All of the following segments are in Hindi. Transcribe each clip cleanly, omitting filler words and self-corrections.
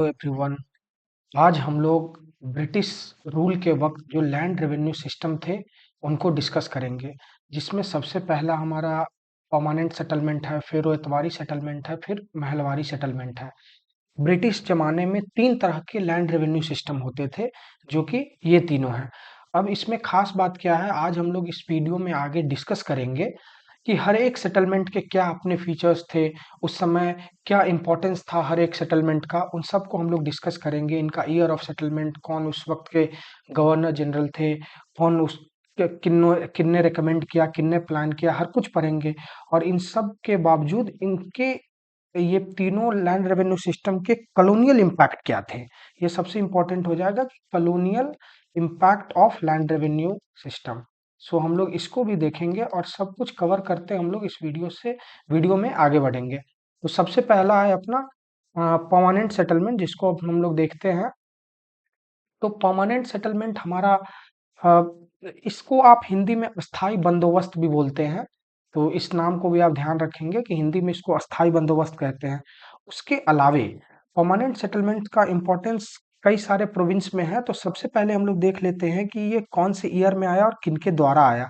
एवरीवन। आज हम लोग ब्रिटिश रूल के वक्त जो लैंड रेवेन्यू सिस्टम थे उनको डिस्कस करेंगे, जिसमें सबसे पहला हमारा परमानेंट सेटलमेंट है, फिर एतवारी सेटलमेंट है, फिर महलवारी सेटलमेंट है। ब्रिटिश जमाने में तीन तरह के लैंड रेवेन्यू सिस्टम होते थे, जो कि ये तीनों हैं। अब इसमें खास बात क्या है, आज हम लोग इस वीडियो में आगे डिस्कस करेंगे कि हर एक सेटलमेंट के क्या अपने फीचर्स थे, उस समय क्या इम्पोर्टेंस था हर एक सेटलमेंट का, उन सबको हम लोग डिस्कस करेंगे। इनका ईयर ऑफ सेटलमेंट, कौन उस वक्त के गवर्नर जनरल थे, कौन उस किन्ने रिकमेंड किया, किन्ने प्लान किया, हर कुछ पढ़ेंगे। और इन सब के बावजूद इनके ये तीनों लैंड रेवेन्यू सिस्टम के कॉलोनियल इम्पैक्ट क्या थे, ये सबसे इम्पोर्टेंट हो जाएगा कि colonial impact of land revenue system. So हम लोग इसको भी देखेंगे और सब कुछ कवर करते हम लोग इस वीडियो में आगे बढ़ेंगे। तो सबसे पहला है अपना परमानेंट सेटलमेंट, जिसको अब हम लोग देखते हैं। तो परमानेंट सेटलमेंट हमारा अ, इसको आप हिंदी में अस्थाई बंदोबस्त भी बोलते हैं। तो इस नाम को भी आप ध्यान रखेंगे कि हिंदी में इसको अस्थाई बंदोबस्त कहते हैं। उसके अलावे परमानेंट सेटलमेंट का इम्पोर्टेंस कई सारे प्रोविंस में है। तो सबसे पहले हम लोग देख लेते हैं कि ये कौन से ईयर में आया और किनके द्वारा आया।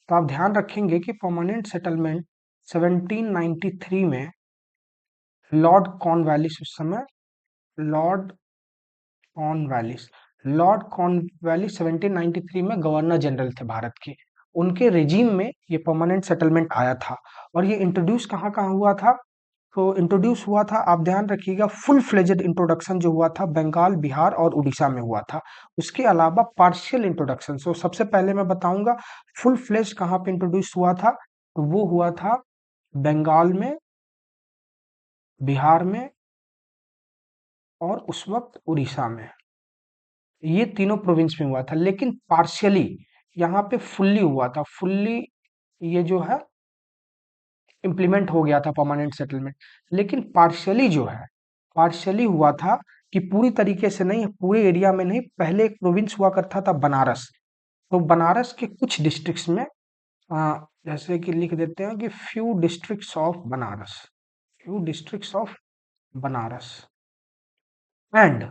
तो आप ध्यान रखेंगे कि परमानेंट सेटलमेंट 1793 में लॉर्ड कॉर्नवालिस, उस समय लॉर्ड कॉर्नवालिस लॉर्ड कॉर्नवालिस 1793 में गवर्नर जनरल थे भारत के। उनके रेजिम में ये परमानेंट सेटलमेंट आया था। और ये इंट्रोड्यूस कहाँ कहाँ हुआ था? तो इंट्रोड्यूस हुआ था, आप ध्यान रखिएगा, फुल फ्लेजेड इंट्रोडक्शन जो हुआ था बंगाल, बिहार और उड़ीसा में हुआ था। उसके अलावा पार्शियल इंट्रोडक्शन। तो सबसे पहले मैं बताऊंगा फुल फ्लेज कहाँ पे इंट्रोड्यूस हुआ था। तो वो हुआ था बंगाल में, बिहार में और उस वक्त उड़ीसा में। ये तीनों प्रोविंस में हुआ था, लेकिन पार्शियली यहाँ पे फुल्ली हुआ था। फुल्ली ये जो है इम्प्लीमेंट हो गया था परमानेंट सेटलमेंट। लेकिन पार्शियली जो है, पार्शियली हुआ था कि पूरी तरीके से नहीं, पूरे एरिया में नहीं। पहले एक प्रोविंस हुआ करता था बनारस। तो बनारस के कुछ डिस्ट्रिक्ट्स में जैसे कि लिख देते हैं कि few districts of Banaras, few districts of Banaras. And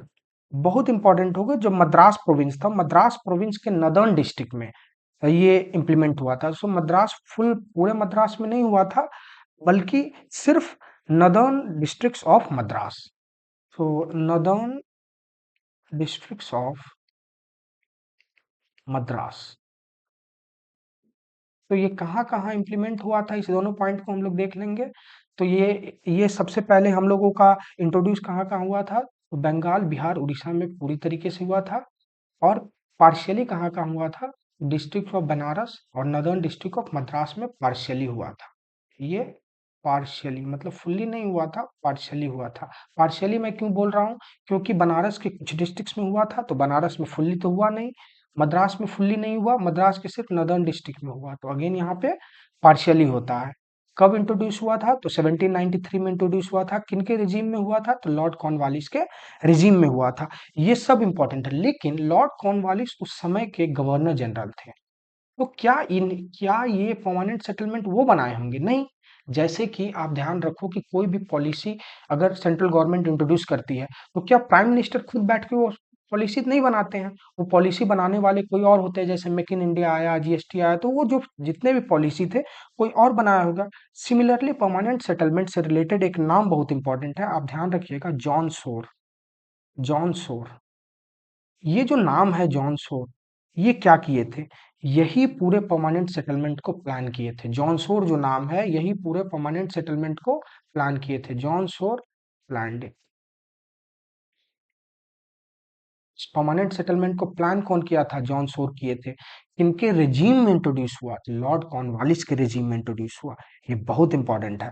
बहुत इंपॉर्टेंट होगा, जो मद्रास प्रोविंस था, मद्रास प्रोविंस के नदर्न डिस्ट्रिक्ट में ये इम्प्लीमेंट हुआ था। सो मद्रास फुल पूरे मद्रास में नहीं हुआ था, बल्कि सिर्फ northern districts of Madras. So northern districts of Madras. तो ये कहाँ कहाँ इम्प्लीमेंट हुआ था, इस दोनों पॉइंट को हम लोग देख लेंगे। तो ये सबसे पहले हम लोगों का इंट्रोड्यूस कहाँ कहाँ हुआ था, तो बंगाल, बिहार, उड़ीसा में पूरी तरीके से हुआ था। और पार्शियली कहाँ कहाँ हुआ था, डिस्ट्रिक्ट ऑफ बनारस और नदर्न डिस्ट्रिक्ट ऑफ मद्रास में पार्शियली हुआ था। ये पार्शियली मतलब फुल्ली नहीं हुआ था, पार्शियली हुआ था। पार्शियली मैं क्यों बोल रहा हूँ, क्योंकि बनारस के कुछ डिस्ट्रिक्ट्स में हुआ था, तो बनारस में फुल्ली तो हुआ नहीं। मद्रास में फुल्ली नहीं हुआ, मद्रास के सिर्फ नदर्न डिस्ट्रिक्ट में हुआ। तो अगेन यहाँ पे पार्शियली होता है। कब इंट्रोड्यूस हुआ था, तो 1793 में इंट्रोड्यूस हुआ था। किनके रिजीम में हुआ था, तो लॉर्ड कॉर्नवालिस के रिजीम में हुआ था। ये सब इंपॉर्टेंट है। लेकिन लॉर्ड कॉर्नवालिस उस समय के गवर्नर जनरल थे। तो क्या ये परमानेंट सेटलमेंट वो बनाए होंगे? नहीं। जैसे कि आप ध्यान रखो कि कोई भी पॉलिसी अगर सेंट्रल गवर्नमेंट इंट्रोड्यूस करती है, तो क्या प्राइम मिनिस्टर खुद बैठ के वो पॉलिसी नहीं बनाते हैं। वो पॉलिसी बनाने वाले कोई और होते हैं। जैसे मेक इन इंडिया आया, जीएसटी आया, तो वो जो जितने भी पॉलिसी थे कोई और बनाया होगा। सिमिलरली परमानेंट सेटलमेंट से रिलेटेड एक नाम बहुत इंपॉर्टेंट है, आप ध्यान रखिएगा, जॉन सोर। जॉन सोर, ये जो नाम है जॉन सोर, ये क्या किए थे, यही पूरे परमानेंट सेटलमेंट को प्लान किए थे। जॉन सोर जो नाम है, यही पूरे परमानेंट सेटलमेंट को प्लान किए थे। जॉन सोर प्लान इट। परमानेंट सेटलमेंट को प्लान कौन किया था, जॉन सोर किए थे। किनके रेजीम में इंट्रोड्यूस हुआ, लॉर्ड कॉर्नवालिस के रेजीम में इंट्रोड्यूस हुआ। ये बहुत इंपॉर्टेंट है।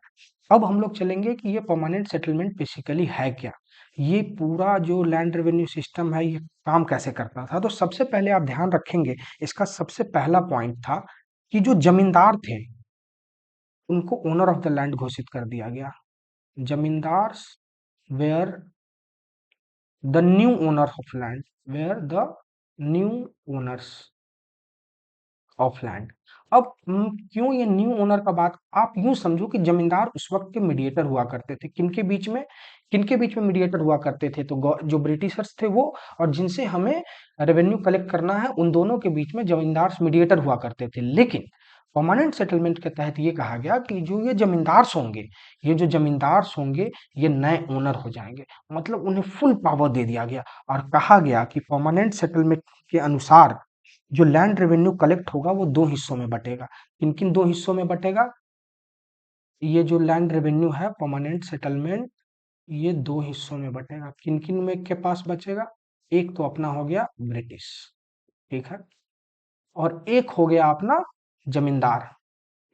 अब हम लोग चलेंगे कि ये परमानेंट सेटलमेंट बेसिकली है क्या, ये पूरा जो लैंड रेवेन्यू सिस्टम है ये काम कैसे करता था। तो सबसे पहले आप ध्यान रखेंगे, इसका सबसे पहला पॉइंट था कि जो जमींदार थे उनको ओनर ऑफ द लैंड घोषित कर दिया गया। Zamindar were the new owner of land, were the new owners of land. अब क्यों ये न्यू ओनर का बात, आप यूं समझो कि जमींदार उस वक्त के मीडिएटर हुआ करते थे, किनके बीच में मीडिएटर हुआ करते थे, तो जो ब्रिटिशर्स थे वो, और जिनसे हमें रेवेन्यू कलेक्ट करना है, उन दोनों के बीच में जमींदार मीडिएटर हुआ करते थे। लेकिन परमानेंट सेटलमेंट के तहत ये कहा गया कि ये जो जमींदार होंगे, ये नए ओनर हो जाएंगे, मतलब उन्हें फुल पावर दे दिया गया। और कहा गया कि परमानेंट सेटलमेंट के अनुसार जो लैंड रेवेन्यू कलेक्ट होगा वो दो हिस्सों में बटेगा। किन किन दो हिस्सों में बटेगा? ये जो लैंड रेवेन्यू है परमानेंट सेटलमेंट, ये दो हिस्सों में बटेगा। किन किन में के पास बचेगा? एक तो अपना हो गया ब्रिटिश, ठीक है, और एक हो गया अपना जमींदार,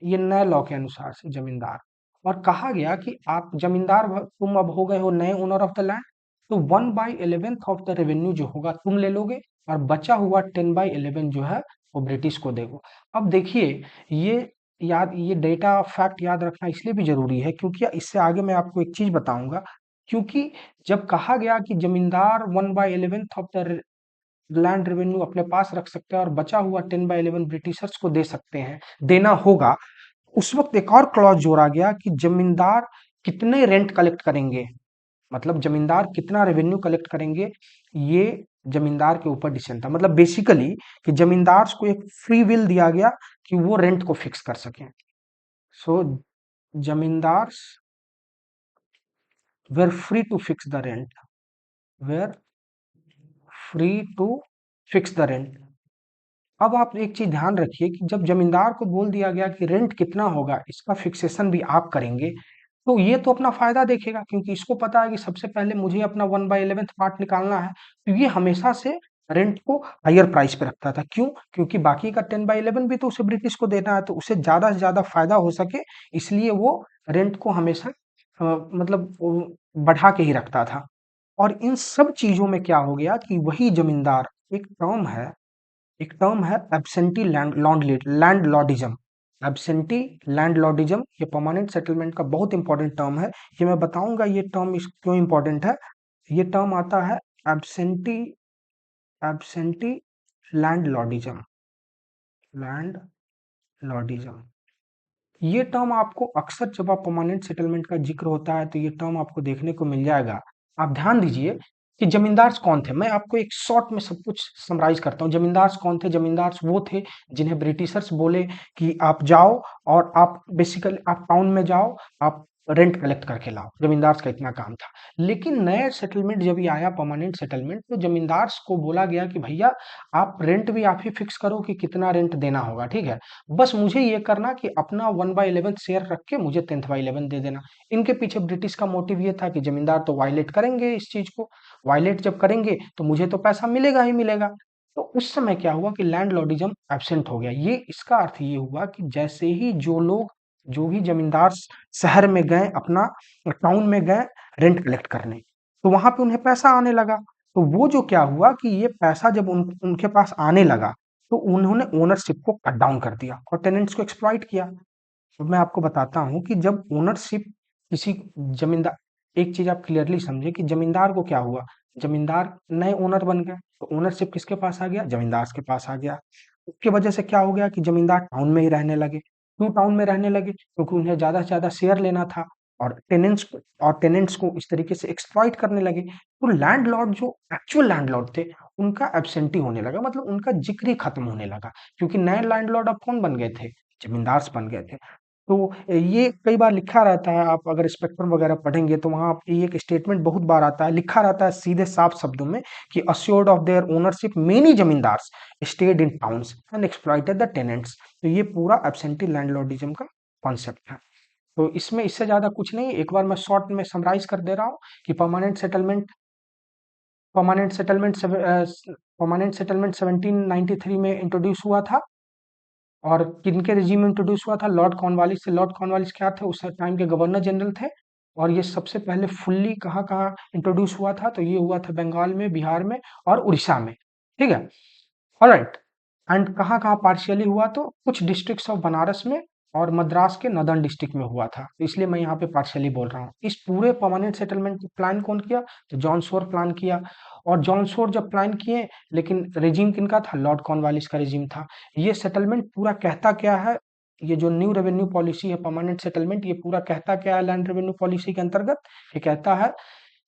ये नए लॉ के अनुसार से जमींदार। और कहा गया कि आप जमींदार तुम अब हो गए हो नए ओनर ऑफ द लैंड, तो 1/11 ऑफ द रेवेन्यू जो होगा तुम ले लोगे, और बचा हुआ 10/11 जो है वो ब्रिटिश को देगो। अब देखिए, ये ये डेटा फैक्ट याद रखना इसलिए भी जरूरी है क्योंकि इससे आगे मैं आपको एक चीज बताऊंगा। क्योंकि जब कहा गया कि जमींदार 1/11 ऑफ द लैंड रेवेन्यू अपने पास रख सकते हैं और बचा हुआ 10/11 ब्रिटिशर्स को दे सकते हैं, देना होगा, उस वक्त एक और क्लॉज जोड़ा गया कि जमींदार कितने रेंट कलेक्ट करेंगे, मतलब जमींदार कितना रेवेन्यू कलेक्ट करेंगे, ये जमींदार के ऊपर डिसीजन था। मतलब बेसिकली कि जमींदार को एक फ्री विल दिया गया कि वो रेंट को फिक्स कर सकें। So zamindar were free to fix the rent, were free to fix the rent. अब आप एक चीज ध्यान रखिए कि जब जमींदार को बोल दिया गया कि रेंट कितना होगा इसका फिक्सेशन भी आप करेंगे, तो ये तो अपना फायदा देखेगा क्योंकि इसको पता है कि सबसे पहले मुझे अपना 1/11 पार्ट निकालना है। तो ये हमेशा से रेंट को हायर प्राइस पे रखता था। क्यों? क्योंकि बाकी का 10/11 भी तो उसे ब्रिटिश को देना है, तो उसे ज्यादा से ज्यादा फायदा हो सके, इसलिए वो रेंट को हमेशा मतलब बढ़ा के ही रखता था। और इन सब चीजों में क्या हो गया कि वही जमींदार, एक टर्म है, एब्सेंटी लैंडलॉर्डिज्म। एब्सेंटी लैंडलॉर्डिज्म ये परमानेंट सेटलमेंट का बहुत इंपॉर्टेंट टर्म है। ये मैं बताऊंगा ये टर्म क्यों इंपॉर्टेंट है। ये टर्म आता है एब्सेंटी एब्सेंटी लैंडलॉर्डिज्म, लैंडलॉर्डिज्म। ये टर्म आपको अक्सर जब आप परमानेंट सेटलमेंट का जिक्र होता है तो ये टर्म आपको देखने को मिल जाएगा। आप ध्यान दीजिए कि जमींदार कौन थे, मैं आपको एक शॉर्ट में सब कुछ समराइज करता हूँ। जमींदार कौन थे? जमींदार वो थे जिन्हें ब्रिटिशर्स बोले कि आप जाओ और आप बेसिकली आप टाउन में जाओ, आप रेंट कलेक्ट करके लाओ। जमींदार का इतना काम था। लेकिन नया सेटलमेंट जब ये आया परमानेंट सेटलमेंट, तो जमींदार को बोला गया कि भैया आप रेंट भी आप ही फिक्स करो कि कितना रेंट देना होगा, ठीक है, बस मुझे ये करना कि अपना 1/11 शेयर रख के मुझे 10/11 दे देना। इनके पीछे ब्रिटिश का मोटिव ये था कि जमींदार तो वायलेट करेंगे इस चीज को, वायलेट जब करेंगे तो मुझे तो पैसा मिलेगा ही मिलेगा। तो उस समय क्या हुआ कि लैंडलॉर्डिज्म एब्सेंट हो गया। ये इसका अर्थ ये हुआ कि जैसे ही जो भी जमींदार शहर में गए, अपना टाउन में गए रेंट कलेक्ट करने, तो वहां पे उन्हें पैसा आने लगा। तो वो जो क्या हुआ कि ये पैसा जब उनके पास आने लगा, तो उन्होंने ओनरशिप को कट डाउन कर दिया और टेनेंट्स को एक्सप्लॉइट किया। तो मैं आपको बताता हूँ कि जब ओनरशिप किसी जमींदार, एक चीज आप क्लियरली समझे कि जमींदार को क्या हुआ, जमींदार नए ओनर बन गए, तो ओनरशिप किसके पास आ गया? जमींदार के पास आ गया। उसकी वजह से क्या हो गया कि जमींदार टाउन में ही रहने लगे। क्यों टाउन में रहने लगे? क्योंकि उन्हें ज्यादा से ज्यादा शेयर लेना था, और टेनेंट्स को इस तरीके से एक्सप्लॉइट करने लगे। तो लैंडलॉर्ड जो एक्चुअल लैंडलॉर्ड थे उनका एब्सेंटी होने लगा, मतलब उनका जिक्र ही खत्म होने लगा, क्योंकि नए लैंडलॉर्ड अब कौन बन गए थे? जमींदार बन गए थे। तो ये कई बार लिखा रहता है, आप अगर स्पेक्ट्रम वगैरह पढ़ेंगे तो वहां ये एक स्टेटमेंट बहुत बार आता है, लिखा रहता है सीधे साफ शब्दों में कि assured of their ownership many zamindars stayed in towns and exploited the tenants. तो ये पूरा एब्सेंटी लैंडलॉर्डिज्म का कॉन्सेप्ट है। तो इसमें इससे ज्यादा कुछ नहीं, एक बार मैं शॉर्ट में समराइज कर दे रहा हूँ कि परमानेंट सेटलमेंट 1793 में इंट्रोड्यूस हुआ था। और किनके रिजीम में इंट्रोड्यूस हुआ था? लॉर्ड कॉर्नवालिस से। लॉर्ड कॉर्नवालिस क्या थे? उस टाइम के गवर्नर जनरल थे। और ये सबसे पहले फुल्ली कहाँ कहाँ इंट्रोड्यूस हुआ था? तो ये हुआ था बंगाल में, बिहार में और उड़ीसा में, ठीक है, ऑलराइट। एंड कहाँ कहाँ पार्शियली हुआ? तो कुछ डिस्ट्रिक्ट्स ऑफ बनारस में और मद्रास के नदर्न डिस्ट्रिक्ट में हुआ था, तो इसलिए मैं यहाँ पे पार्शियली बोल रहा हूँ। इस पूरे परमानेंट सेटलमेंट प्लान कौन किया? तो जॉन सोर प्लान किया। और जॉन शोर जब प्लान किए, लेकिन रेजिम किनका था? लॉर्ड कॉर्नवालिस का रेजिम था। ये सेटलमेंट पूरा कहता क्या है? ये जो न्यू रेवेन्यू पॉलिसी है, परमानेंट सेटलमेंट, ये पूरा कहता क्या है लैंड रेवेन्यू पॉलिसी के अंतर्गत? ये कहता है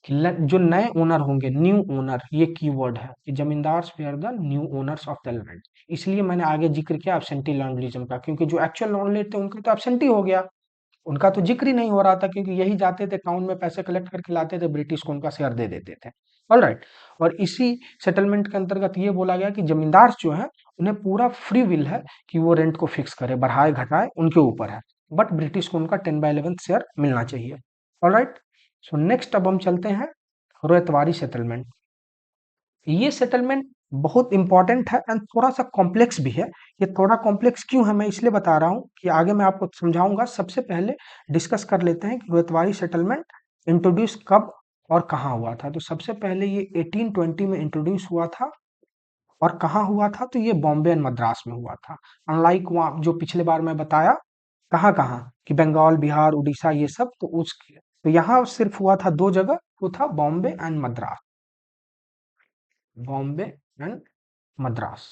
कि जो नए ओनर होंगे, न्यू ओनर, ये कीवर्ड है कि zamindar were the new owners of the land. इसलिए मैंने आगे जिक्र किया एब्सेंटी लैंडलिज्म का, क्योंकि जो एक्चुअल लैंडलेट थे उनका तो एब्सेंटी हो गया, उनका तो जिक्र ही नहीं हो रहा था, क्योंकि यही जाते थे टाउन में पैसे कलेक्ट करके लाते थे, ब्रिटिश को उनका शेयर दे देते थे। All right. और इसी सेटलमेंट के अंतर्गत ये बोला गया कि जमींदार जो है उन्हें पूरा फ्री विल है कि वो रेंट को फिक्स करे, बढ़ाए घटाए उनके ऊपर है, बट ब्रिटिश को उनका 10/11 शेयर मिलना चाहिए। All right. सो नेक्स्ट अब हम चलते हैं रोयतवारी सेटलमेंट। ये सेटलमेंट बहुत इंपॉर्टेंट है एंड थोड़ा सा कॉम्प्लेक्स भी है। ये थोड़ा कॉम्प्लेक्स क्यों है, मैं इसलिए बता रहा हूँ कि आगे मैं आपको समझाऊंगा। सबसे पहले डिस्कस कर लेते हैं कि रोयतवारी सेटलमेंट इंट्रोड्यूस कब और कहाँ हुआ था। तो सबसे पहले ये 1820 में इंट्रोड्यूस हुआ था। और कहाँ हुआ था? तो ये बॉम्बे एंड मद्रास में हुआ था। अनलाइक वहाँ जो पिछले बार मैं बताया कहाँ कहाँ कि बंगाल, बिहार, उड़ीसा, ये सब, तो यहाँ सिर्फ हुआ था दो जगह, वो था बॉम्बे एंड मद्रास। बॉम्बे एंड मद्रास।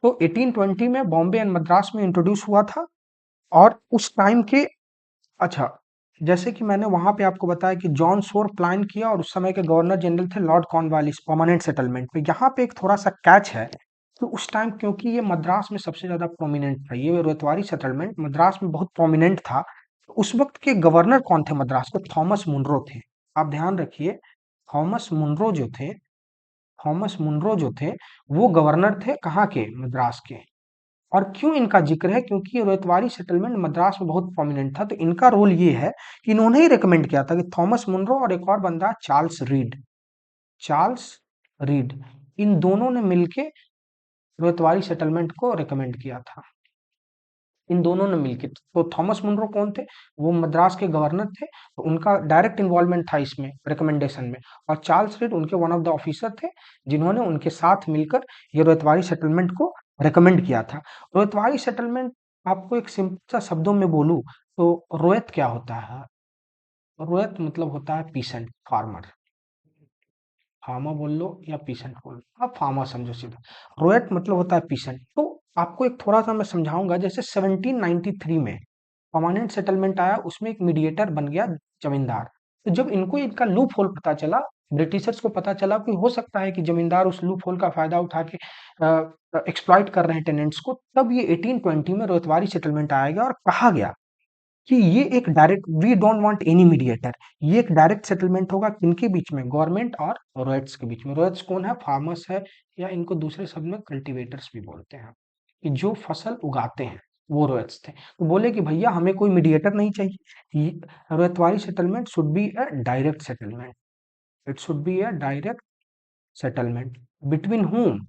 तो 1820 में बॉम्बे एंड मद्रास में इंट्रोड्यूस हुआ था। और उस टाइम के, अच्छा, जैसे कि मैंने वहां पे आपको बताया कि जॉन शोर प्लान किया और उस समय के गवर्नर जनरल थे लॉर्ड कॉर्नवालिस परमानेंट सेटलमेंट पे। यहाँ पे एक थोड़ा सा कैच है कि उस टाइम क्योंकि ये मद्रास में सबसे ज्यादा प्रोमिनेंट था, ये रोयतवारी सेटलमेंट मद्रास में बहुत प्रोमिनेंट था। तो उस वक्त के गवर्नर कौन थे मद्रास के? थॉमस मुनरो थे। आप ध्यान रखिए, थॉमस मुनरो जो थे, थॉमस मुनरो जो थे वो गवर्नर थे कहाँ के? मद्रास के। और क्यों इनका जिक्र है? क्योंकि ये रोयतवारी सेटलमेंट मद्रास में बहुत प्रोमिनेंट था। तो इनका रोल ये है कि इन्होंने ही रिकमेंड किया था कि थॉमस मुनरो और एक और बंदा चार्ल्स रीड, चार्ल्स रीड, इन दोनों ने मिलके रोयतवारी सेटलमेंट को रिकमेंड किया था। इन दोनों ने मिलके। तो थॉमस मुनरो कौन थे? वो मद्रास के गवर्नर थे, तो उनका डायरेक्ट इन्वॉल्वमेंट था इसमें रिकमेंडेशन में। और चार्ल्स रीड उनके वन ऑफ द ऑफिसर थे, जिन्होंने उनके साथ मिलकर ये रोयतवारी सेटलमेंट को रिकमेंड किया था। रोयतवारी सेटलमेंट, आपको एक सिंपल सा शब्दों में बोलूं तो रोयत क्या होता है? रोयत मतलब होता है पीसेंट, फार्मर। फार्मर बोल लो या पीसेंट बोल लो, आप फार्मर समझो सीधा। रोयत मतलब होता है पीसेंट। तो आपको एक थोड़ा सा मैं समझाऊंगा। जैसे 1793 में परमानेंट सेटलमेंट आया, उसमें एक मीडिएटर बन गया जमींदार। तो जब इनको इनका लूप होल पता चला, ब्रिटिशर्स को पता चला कि हो सकता है कि जमींदार उस लूप होल का फायदा उठा के एक्सप्लॉइट कर रहे हैं टेनेंट्स को, तब ये 1820 में रोयतवारी सेटलमेंट आएगा और कहा गया कि ये एक direct, we don't want any mediator, ये एक डायरेक्ट सेटलमेंट होगा किनके बीच में? गवर्नमेंट और रोयट्स के बीच में। रोयट्स कौन है? फार्मर्स है, या इनको दूसरे शब्द में कल्टीवेटर्स भी बोलते हैं, कि जो फसल उगाते हैं वो रोयट्स थे। तो बोले कि भैया हमें कोई मीडिएटर नहीं चाहिए, Ryotwari settlement should be a direct settlement, it should be a direct settlement between whom?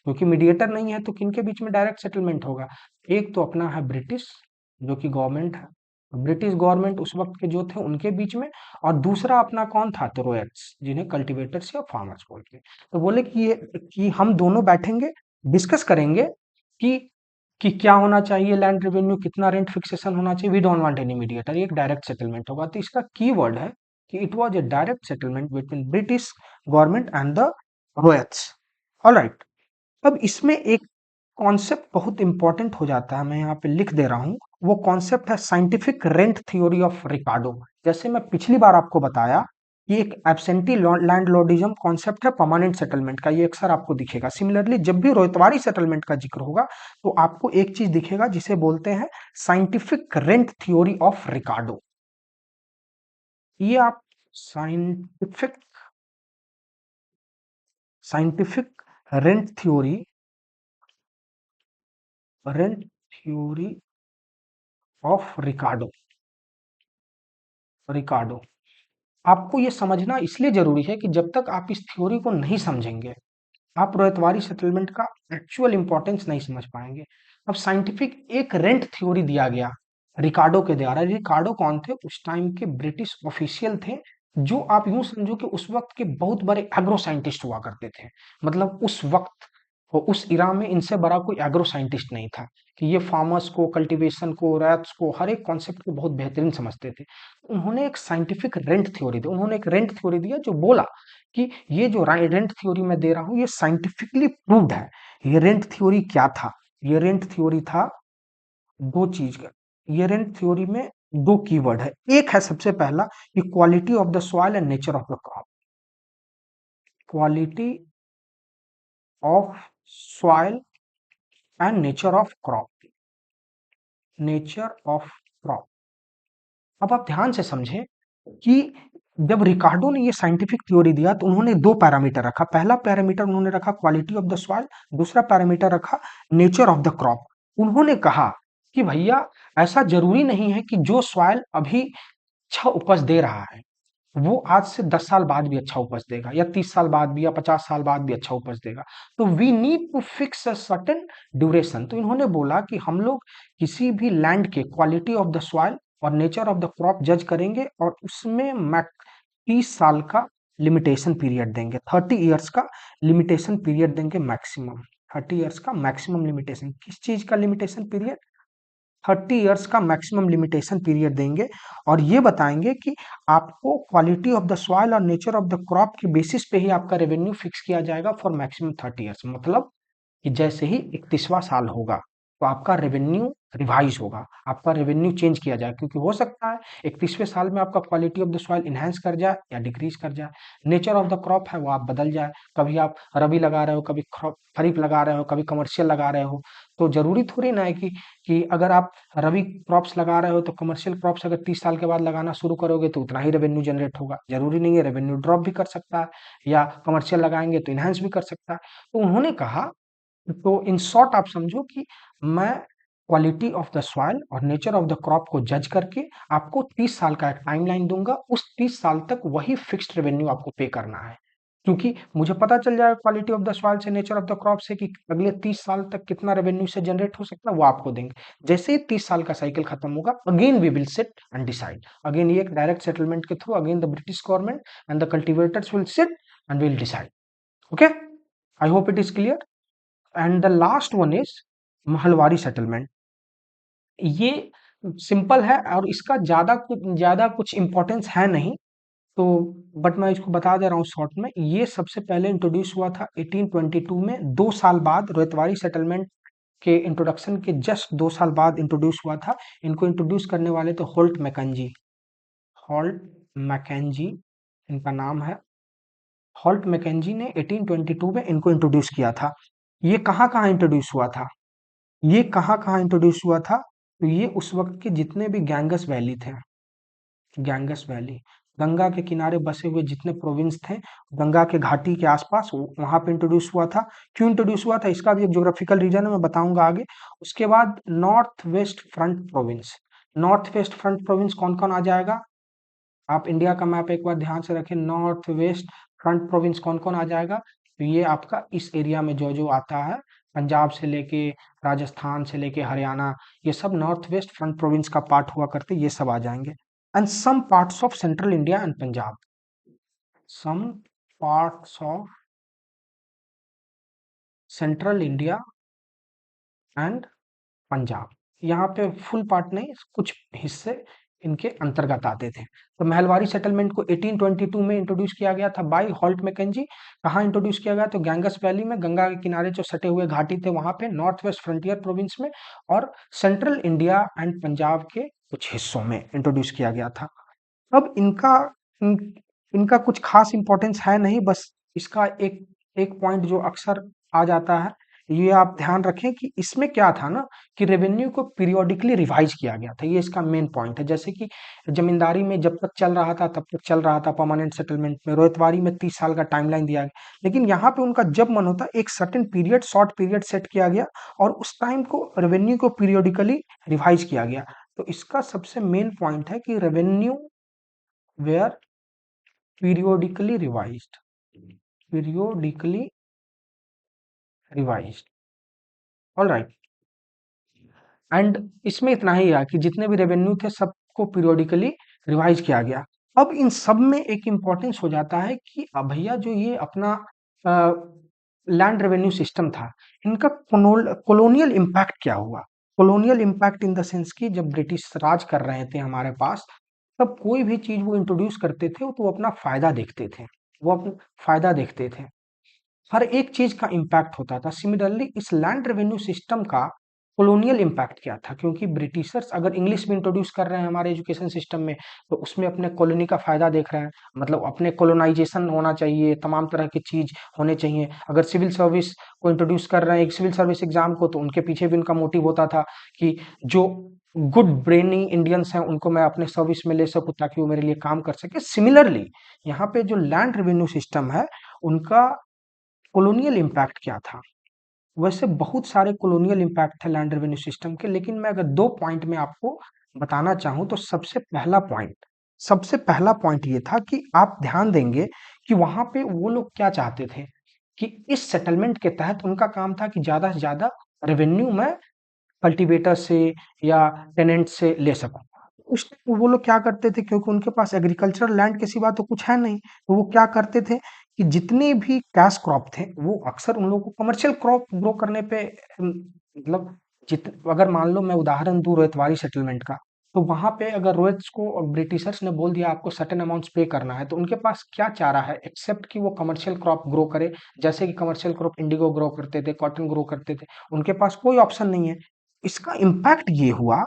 क्योंकि मीडिएटर नहीं है तो किनके बीच में डायरेक्ट सेटलमेंट होगा? एक तो अपना है ब्रिटिश, जो कि गवर्नमेंट है, ब्रिटिश गवर्नमेंट उस वक्त के जो थे उनके बीच में। और दूसरा अपना कौन था? तो रोयट्स, जिन्हें कल्टीवेटर्स या फार्मर्स बोलते हैं। तो बोले कि ये, कि हम दोनों बैठेंगे, डिस्कस करेंगे कि क्या होना चाहिए लैंड रेवेन्यू, कितना रेंट फिक्सेशन होना चाहिए। We don't want any mediator, ये एक डायरेक्ट सेटलमेंट होगा। तो इसका कीवर्ड है कि it was a direct settlement between British government and the ryots. Alright. अब इसमें एक कॉन्सेप्ट बहुत इंपॉर्टेंट हो जाता है, मैं यहाँ पे लिख दे रहा हूँ। वो कॉन्सेप्ट है साइंटिफिक रेंट थ्योरी ऑफ रिकार्डो। जैसे मैं पिछली बार आपको बताया कि एक एब्सेंटी लैंडलॉर्डिज्म कॉन्सेप्ट है परमानेंट सेटलमेंट का, ये अक्सर आपको दिखेगा। सिमिलरली जब भी रोयतवारी सेटलमेंट का जिक्र होगा तो आपको एक चीज दिखेगा जिसे बोलते हैं scientific rent theory of Ricardo. ये आप scientific scientific rent theory, rent theory of Ricardo, Ricardo, आपको ये समझना इसलिए जरूरी है कि जब तक आप इस थ्योरी को नहीं समझेंगे, आप रोयतवारी सेटलमेंट का एक्चुअल इंपॉर्टेंस नहीं समझ पाएंगे। अब साइंटिफिक एक रेंट थ्योरी दिया गया रिकार्डो के द्वारा। रिकार्डो कौन थे? उस टाइम के ब्रिटिश ऑफिशियल थे, जो आप यूं समझो कि उस वक्त के बहुत बड़े एग्रो साइंटिस्ट हुआ करते थे। मतलब उस वक्त और उस इरा में इनसे बड़ा कोई एग्रो साइंटिस्ट नहीं था कि ये फार्मर्स को, कल्टीवेशन को, रैप्स को, हर एक कॉन्सेप्ट को बहुत बेहतरीन समझते थे। उन्होंने एक साइंटिफिक रेंट थ्योरी दी, उन्होंने एक रेंट थ्योरी दिया जो बोला कि ये जो रेंट थ्योरी मैं दे रहा हूँ ये साइंटिफिकली प्रूव्ड है। ये रेंट थ्योरी क्या था? ये रेंट थ्योरी था दो चीज का। ये रेंट थ्योरी में दो कीवर्ड है। एक है सबसे पहला कि quality of the soil and nature of the crop. Quality of soil and nature of crop. Nature of crop. अब आप ध्यान से समझें कि जब रिकार्डो ने ये साइंटिफिक थ्योरी दिया तो उन्होंने दो पैरामीटर रखा। पहला पैरामीटर उन्होंने रखा क्वालिटी ऑफ द सॉइल, दूसरा पैरामीटर रखा नेचर ऑफ द क्रॉप। उन्होंने कहा कि भैया ऐसा जरूरी नहीं है कि जो सॉइल अभी अच्छा उपज दे रहा है वो आज से 10 साल बाद भी अच्छा उपज देगा, या 30 साल बाद भी, या 50 साल बाद भी अच्छा उपज देगा। तो we need to fix a certain duration. तो इन्होंने बोला कि हम लोग किसी भी लैंड के क्वालिटी ऑफ द सॉइल और नेचर ऑफ द क्रॉप जज करेंगे और उसमें 30 साल का लिमिटेशन पीरियड देंगे, 30 ईयर्स का लिमिटेशन पीरियड देंगे मैक्सिमम। 30 ईयर्स का मैक्सिमम लिमिटेशन। किस चीज का लिमिटेशन पीरियड? 30 ईयर्स का मैक्सिमम लिमिटेशन पीरियड देंगे और ये बताएंगे कि आपको क्वालिटी ऑफ द सॉइल और नेचर ऑफ द क्रॉप के बेसिस पे ही आपका रेवेन्यू फिक्स किया जाएगा फॉर मैक्सिमम 30 ईयर्स। मतलब कि जैसे ही 31वां साल होगा तो आपका रेवेन्यू रिवाइज होगा, आपका रेवेन्यू चेंज किया जाए, क्योंकि हो सकता है 31वें साल में आपका quality of the soil enhance कर जाए या डिक्रीज कर जाए। नेचर ऑफ द क्रॉप है वो आप बदल जाए, कभी आप रबी लगा रहे हो, कभी खरीफ लगा रहे हो, कभी कमर्शियल लगा रहे हो। तो जरूरी थोड़ी ना है कि अगर आप रबी क्रॉप्स लगा रहे हो तो कमर्शियल क्रॉप्स अगर 30 साल के बाद लगाना शुरू करोगे तो उतना ही रेवेन्यू जनरेट होगा। जरूरी नहीं है, रेवेन्यू ड्रॉप भी कर सकता है, या कमर्शियल लगाएंगे तो इनहेंस भी कर सकता है। तो उन्होंने कहा, तो इन शॉर्ट आप समझो कि मैं क्वालिटी ऑफ द सॉइल और नेचर ऑफ द क्रॉप को जज करके आपको 30 साल का एक टाइमलाइन दूंगा। उस 30 साल तक वही फिक्स्ड रेवेन्यू आपको पे करना है, क्योंकि मुझे पता चल जाएगा क्वालिटी ऑफ द सॉइल से, नेचर ऑफ द क्रॉप से कि अगले 30 साल तक कितना रेवेन्यू से जनरेट हो सकता है, वो आपको देंगे। जैसे ही 30 साल का साइकिल खत्म होगा, again we will sit and decide. Again ये एक डायरेक्ट सेटलमेंट के through again the British government and the cultivators will sit and will decide. Okay, I hope it is clear. And the last one is Mahalwari settlement. ये सिंपल है और इसका ज्यादा कुछ इंपॉर्टेंस है नहीं, तो बट मैं इसको बता दे रहा हूँ शॉर्ट में। ये सबसे पहले इंट्रोड्यूस हुआ था 1822 में, 2 साल बाद रोयतवारी सेटलमेंट के इंट्रोडक्शन के जस्ट 2 साल बाद इंट्रोड्यूस हुआ था। इनको इंट्रोड्यूस करने वाले तो होल्ट मैकेंजी। होल्ट मैकेंजी इनका नाम है। होल्ट मैकेंजी ने 1822 में इनको इंट्रोड्यूस किया था। ये कहाँ कहाँ इंट्रोड्यूस हुआ था? ये कहाँ कहाँ इंट्रोड्यूस हुआ था? तो ये उस वक्त के जितने भी गैंगस वैली थे, गैंगस वैली, गंगा के किनारे बसे हुए जितने प्रोविंस थे, गंगा के घाटी के आसपास, वहां पे इंट्रोड्यूस हुआ था। क्यों इंट्रोड्यूस हुआ था इसका भी एक ज्योग्राफिकल रीजन है, मैं बताऊंगा आगे। उसके बाद north west front province. North west front province कौन कौन आ जाएगा? आप इंडिया का मैप एक बार ध्यान से रखें, नॉर्थ वेस्ट फ्रंट प्रोविंस कौन कौन आ जाएगा? तो ये आपका इस एरिया में जो जो आता है, पंजाब से लेके राजस्थान से लेके हरियाणा, ये सब नॉर्थ वेस्ट फ्रंट प्रोविंस का पार्ट हुआ करते, ये सब आ जाएंगे। And some parts of central India and Punjab. Some parts of central India and Punjab. यहाँ पे फुल पार्ट नहीं, कुछ हिस्से इनके अंतर्गत आते थे। तो महलवारी सेटलमेंट को 1822 में इंट्रोड्यूस किया गया था बाय हॉल्ट मैकेंजी। कहाँ इंट्रोड्यूस किया गया? तो गैंगस वैली में, गंगा के किनारे जो सटे हुए घाटी थे वहां पे, नॉर्थ वेस्ट फ्रंटियर प्रोविंस में, और सेंट्रल इंडिया एंड पंजाब के कुछ हिस्सों में इंट्रोड्यूस किया गया था। अब इनका कुछ खास इंपॉर्टेंस है नहीं, बस इसका एक एक पॉइंट जो अक्सर आ जाता है, ये आप ध्यान रखें कि इसमें क्या था ना, कि रेवेन्यू को पीरियोडिकली रिवाइज किया गया था। ये इसका मेन पॉइंट है। जैसे कि जमींदारी में जब तक चल रहा था तब तक चल रहा था, परमानेंट सेटलमेंट में, रोयतवारी में 30 साल का टाइमलाइन दिया गया, लेकिन यहाँ पे उनका जब मन होता एक certain period, short period set किया गया और उस टाइम को रेवेन्यू को पीरियोडिकली रिवाइज किया गया। तो इसका सबसे मेन पॉइंट है कि revenue were periodically revised, periodically revised। All right. And इसमें इतना ही है कि जितने भी रेवेन्यू थे सबको पीरियोडिकली रिवाइज किया गया। अब इन सब में एक इम्पोर्टेंस हो जाता है कि भैया जो ये अपना लैंड रेवेन्यू सिस्टम था, इनका कॉलोनियल इम्पैक्ट क्या हुआ? Colonial impact in the sense कि जब ब्रिटिश राज कर रहे थे हमारे पास, तब कोई भी चीज़ वो इंट्रोड्यूस करते थे, तो वो अपना फ़ायदा देखते थे। वो अपना फ़ायदा देखते थे। हर एक चीज़ का इम्पैक्ट होता था। सिमिलरली इस लैंड रेवेन्यू सिस्टम का कॉलोनियल इम्पैक्ट क्या था? क्योंकि ब्रिटिशर्स अगर इंग्लिश में इंट्रोड्यूस कर रहे हैं हमारे एजुकेशन सिस्टम में, तो उसमें अपने कॉलोनी का फ़ायदा देख रहे हैं। मतलब अपने कॉलोनाइज़ेशन होना चाहिए, तमाम तरह की चीज़ होने चाहिए। अगर सिविल सर्विस को इंट्रोड्यूस कर रहे हैं, एक सिविल सर्विस एग्ज़ाम को, तो उनके पीछे भी उनका मोटिव होता था कि जो गुड ब्रेनी इंडियंस हैं, उनको मैं अपने सर्विस में ले सकूँ ताकि वो मेरे लिए काम कर सकें। सिमिलरली यहाँ पे जो लैंड रेवेन्यू सिस्टम है, उनका कॉलोनियल इम्पैक्ट क्या था? वैसे बहुत सारे कॉलोनियल इम्पैक्ट थे लैंड रेवेन्यू सिस्टम के, लेकिन मैं अगर 2 पॉइंट में आपको बताना चाहूँ, तो सबसे पहला पॉइंट ये था कि आप ध्यान देंगे कि वहाँ पे वो लोग क्या चाहते थे कि इस सेटलमेंट के तहत उनका काम था कि ज़्यादा से ज़्यादा रेवेन्यू मैं कल्टीवेटर से या टेनेंट से ले सकूँ। उस वो लोग क्या करते थे, क्योंकि उनके पास एग्रीकल्चरल लैंड के सिवा तो कुछ है नहीं, तो वो क्या करते थे कि जितने भी कैश क्रॉप थे, वो अक्सर उन लोगों को कमर्शियल क्रॉप ग्रो करने पे मतलब जित अगर मान लो मैं उदाहरण दूँ रोहितवाड़ी सेटलमेंट का, तो वहाँ पे अगर रोहित्स को ब्रिटिशर्स ने बोल दिया आपको सर्टेन अमाउंट्स पे करना है, तो उनके पास क्या चारा है एक्सेप्ट कि वो कमर्शियल क्रॉप ग्रो करे, जैसे कि कमर्शियल क्रॉप इंडिगो ग्रो करते थे, कॉटन ग्रो करते थे, उनके पास कोई ऑप्शन नहीं है। इसका इम्पैक्ट ये हुआ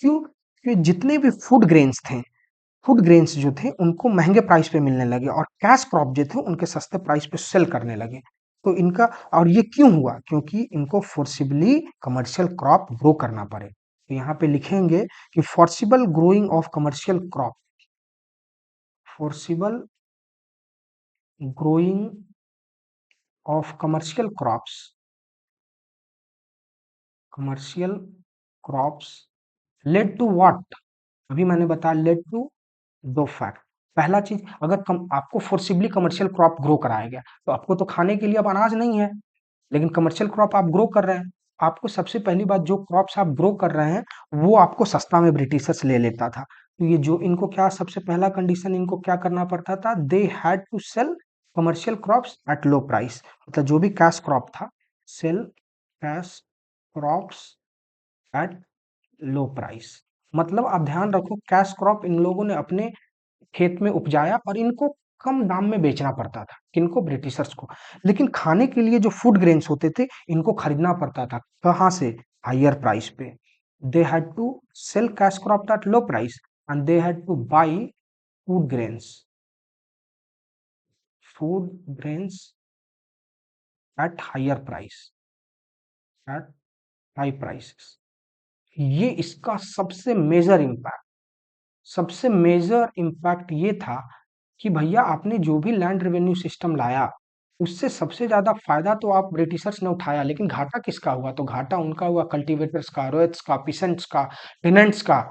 क्यों कि जितने भी फूड ग्रेन्स जो थे उनको महंगे प्राइस पे मिलने लगे और कैश क्रॉप जो थे उनके सस्ते प्राइस पे सेल करने लगे। तो इनका और ये क्यों हुआ? क्योंकि इनको फोर्सिबली कमर्शियल क्रॉप ग्रो करना पड़े। तो यहाँ पे लिखेंगे कि forcible growing of commercial crop, forcible growing of commercial crops led to what? अभी मैंने बताया लेड टू दो फैक्ट। पहला चीज, अगर आपको फोर्सिबली कमर्शियल क्रॉप ग्रो कराया गया, तो आपको तो खाने के लिए अब अनाज नहीं है, लेकिन कमर्शियल क्रॉप आप ग्रो कर रहे हैं। आपको सबसे पहली बात, जो क्रॉप्स आप ग्रो कर रहे हैं वो आपको सस्ता में ब्रिटिशर्स ले लेता था। तो ये जो इनको क्या, सबसे पहला कंडीशन इनको क्या करना पड़ता था, they had to sell commercial crops at low price. मतलब जो भी कैश क्रॉप था, sell cash crops at low price. मतलब आप ध्यान रखो, कैश क्रॉप इन लोगों ने अपने खेत में उपजाया और इनको कम दाम में बेचना पड़ता था, किनको, ब्रिटिशर्स को। लेकिन खाने के लिए जो फूड ग्रेन्स होते थे, इनको खरीदना पड़ता था कहाँ से, हायर प्राइस पे। They had to sell cash crop at low price and they had to buy food grains food grains at higher price, at high prices. ये इसका सबसे मेजर इम्पैक्ट ये था कि भैया आपने जो भी लैंड रेवेन्यू सिस्टम लाया, उससे सबसे ज्यादा फायदा तो आप ब्रिटिशर्स ने उठाया, लेकिन घाटा किसका हुआ? तो घाटा उनका हुआ, कल्टीवेटर्स का, रोयत्स का, पिसेंट्स का, टेनेंट्स का,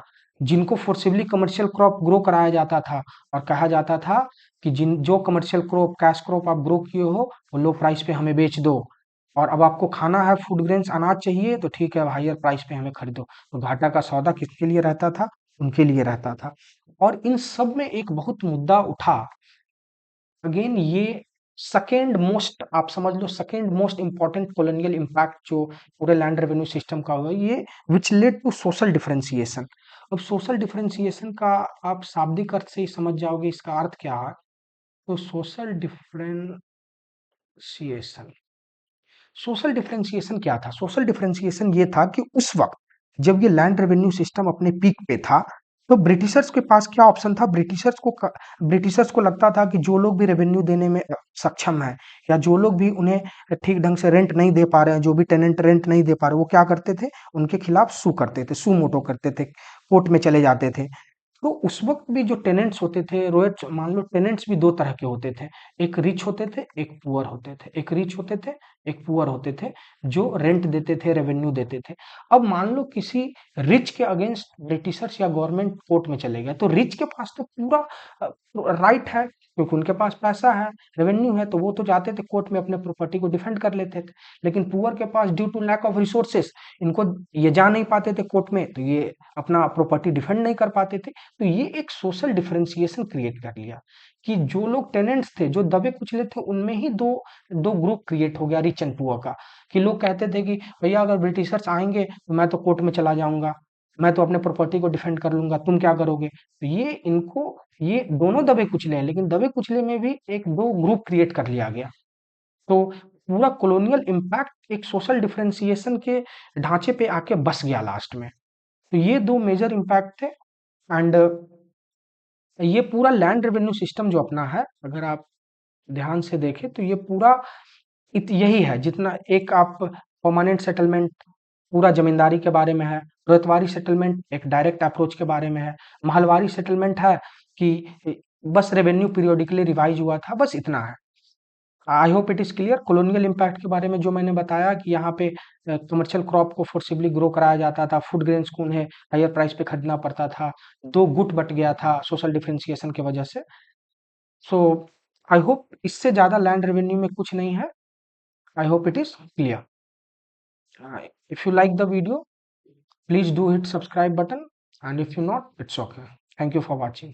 जिनको फोर्सिबली कमर्शियल क्रॉप ग्रो कराया जाता था और कहा जाता था कि जिन जो कमर्शियल क्रॉप, कैश क्रॉप आप ग्रो किए हो, वो लो प्राइस पे हमें बेच दो, और अब आपको खाना है, फूड ग्रेन्स, अनाज चाहिए, तो ठीक है, हायर प्राइस पे हमें खरीदो। तो घाटा का सौदा किसके लिए रहता था? उनके लिए रहता था। और इन सब में एक बहुत मुद्दा उठा, अगेन ये सेकेंड मोस्ट, आप समझ लो second most important colonial impact जो पूरे लैंड रेवेन्यू सिस्टम का हुआ, ये which led to social differentiation. अब सोशल डिफरेंशिएशन का आप शाब्दिक अर्थ से ही समझ जाओगे इसका अर्थ क्या है। तो सोशल डिफरेंशिएशन क्या था? सोशल डिफरेंशिएशन ये था कि उस वक्त जब ये लैंड रेवेन्यू सिस्टम अपने पीक पे था, तो ब्रिटिशर्स के पास क्या ऑप्शन था? ब्रिटिशर्स को लगता था कि जो लोग भी रेवेन्यू देने में सक्षम है, या जो लोग भी उन्हें ठीक ढंग से रेंट नहीं दे पा रहे हैं, जो भी टेनेंट रेंट नहीं दे पा रहे, वो क्या करते थे? उनके खिलाफ सू करते थे, सू मोटो करते थे, कोर्ट में चले जाते थे। तो उस वक्त भी जो टेनेंट्स होते थे, रोयट्स, मान लो टेनेंट्स भी दो तरह के होते थे, एक रिच होते थे, एक पुअर होते थे, एक रिच होते थे, एक पुअर होते थे, जो रेंट देते थे, रेवेन्यू देते थे। अब मान लो किसी रिच के अगेंस्ट ब्रिटिशर्स या गवर्नमेंट कोर्ट में चले गए, तो रिच के पास तो पूरा राइट है क्योंकि उनके पास पैसा है, रेवेन्यू है, तो वो तो जाते थे कोर्ट में अपने प्रॉपर्टी को डिफेंड कर लेते थे। लेकिन पुअर के पास due to lack of resources, इनको ये जा नहीं पाते थे कोर्ट में, तो ये अपना प्रॉपर्टी डिफेंड नहीं कर पाते थे। तो ये एक सोशल डिफरेंशिएशन क्रिएट कर लिया कि जो लोग टेनेंट्स थे, जो दबे कुचले थे, उनमें ही दो दो ग्रुप क्रिएट हो गया रिच एंड पुअर का। कि लोग कहते थे कि भैया अगर ब्रिटिशर्स आएंगे तो मैं तो कोर्ट में चला जाऊंगा, मैं तो अपने प्रॉपर्टी को डिफेंड कर लूंगा, तुम क्या करोगे? तो ये दोनों दबे कुचले हैं, लेकिन दबे कुचले में भी एक दो ग्रुप क्रिएट कर लिया गया। तो पूरा कॉलोनियल इम्पैक्ट एक सोशल डिफरेंशिएशन के ढांचे पे आके बस गया लास्ट में। तो ये दो मेजर इम्पैक्ट थे। एंड ये पूरा लैंड रेवेन्यू सिस्टम जो अपना है, अगर आप ध्यान से देखें तो ये पूरा यही है। जितना एक आप परमानेंट सेटलमेंट पूरा जमींदारी के बारे में है, रोयतवारी सेटलमेंट एक डायरेक्ट अप्रोच के बारे में है, महलवारी सेटलमेंट है कि बस रेवेन्यू पीरियोडिकली रिवाइज हुआ था, बस इतना है। आई hope it is clear. Colonial impact के बारे में जो मैंने बताया कि यहाँ पे कमर्शियल क्रॉप को फोर्सिबली ग्रो कराया जाता था, फूड ग्रेन्स को उन्हें हायर प्राइस पे खरीदना पड़ता था, दो गुट बट गया था सोशल डिफरेंशिएशन की वजह से। सो आई होप इससे ज्यादा लैंड रेवेन्यू में कुछ नहीं है। आई hope it is clear. If you like the video, please do hit subscribe button, and if you not, it's okay. Thank you for watching.